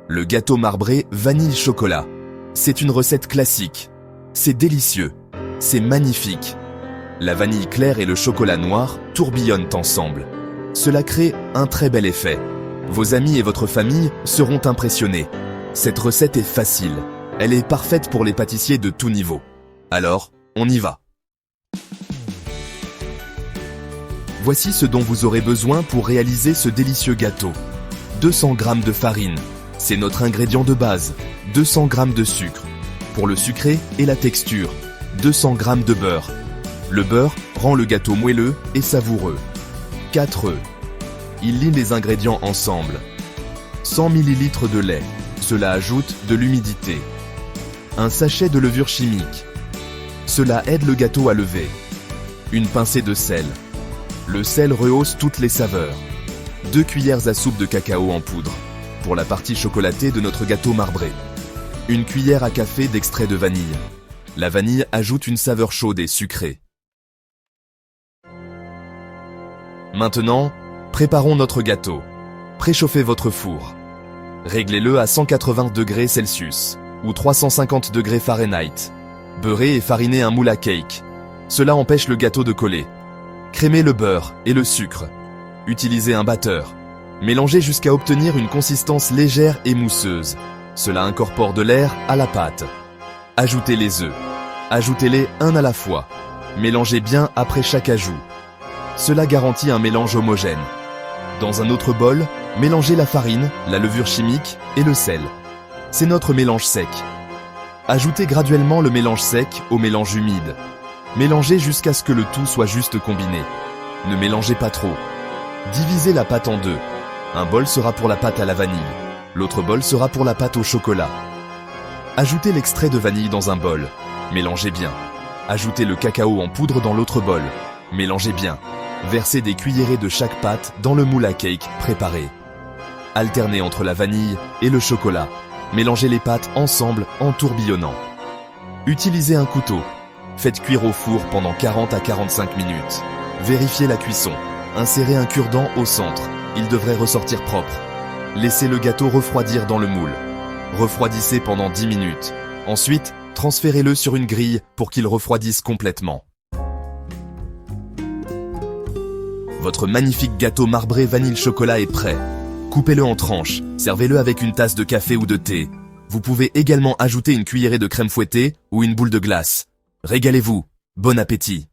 Le gâteau marbré vanille-chocolat. C'est une recette classique. C'est délicieux. C'est magnifique. La vanille claire et le chocolat noir tourbillonnent ensemble. Cela crée un très bel effet. Vos amis et votre famille seront impressionnés. Cette recette est facile. Elle est parfaite pour les pâtissiers de tout niveau. Alors, on y va. Voici ce dont vous aurez besoin pour réaliser ce délicieux gâteau. 200 g de farine, c'est notre ingrédient de base. 200 g de sucre. Pour le sucré et la texture, 200 g de beurre. Le beurre rend le gâteau moelleux et savoureux. 4 œufs. Il lie les ingrédients ensemble. 100 ml de lait, cela ajoute de l'humidité. Un sachet de levure chimique. Cela aide le gâteau à lever. Une pincée de sel. Le sel rehausse toutes les saveurs. 2 cuillères à soupe de cacao en poudre, pour la partie chocolatée de notre gâteau marbré. Une cuillère à café d'extrait de vanille. La vanille ajoute une saveur chaude et sucrée. Maintenant, préparons notre gâteau. Préchauffez votre four. Réglez-le à 180 degrés Celsius ou 350 degrés Fahrenheit. Beurrez et farinez un moule à cake. Cela empêche le gâteau de coller. Crémez le beurre et le sucre. Utilisez un batteur. Mélangez jusqu'à obtenir une consistance légère et mousseuse. Cela incorpore de l'air à la pâte. Ajoutez les œufs. Ajoutez-les un à la fois. Mélangez bien après chaque ajout. Cela garantit un mélange homogène. Dans un autre bol, mélangez la farine, la levure chimique et le sel. C'est notre mélange sec. Ajoutez graduellement le mélange sec au mélange humide. Mélangez jusqu'à ce que le tout soit juste combiné. Ne mélangez pas trop. Divisez la pâte en deux. Un bol sera pour la pâte à la vanille. L'autre bol sera pour la pâte au chocolat. Ajoutez l'extrait de vanille dans un bol. Mélangez bien. Ajoutez le cacao en poudre dans l'autre bol. Mélangez bien. Versez des cuillerées de chaque pâte dans le moule à cake préparé. Alternez entre la vanille et le chocolat. Mélangez les pâtes ensemble en tourbillonnant. Utilisez un couteau. Faites cuire au four pendant 40 à 45 minutes. Vérifiez la cuisson. Insérez un cure-dent au centre. Il devrait ressortir propre. Laissez le gâteau refroidir dans le moule. Refroidissez pendant 10 minutes. Ensuite, transférez-le sur une grille pour qu'il refroidisse complètement. Votre magnifique gâteau marbré vanille-chocolat est prêt. Coupez-le en tranches. Servez-le avec une tasse de café ou de thé. Vous pouvez également ajouter une cuillerée de crème fouettée ou une boule de glace. Régalez-vous. Bon appétit!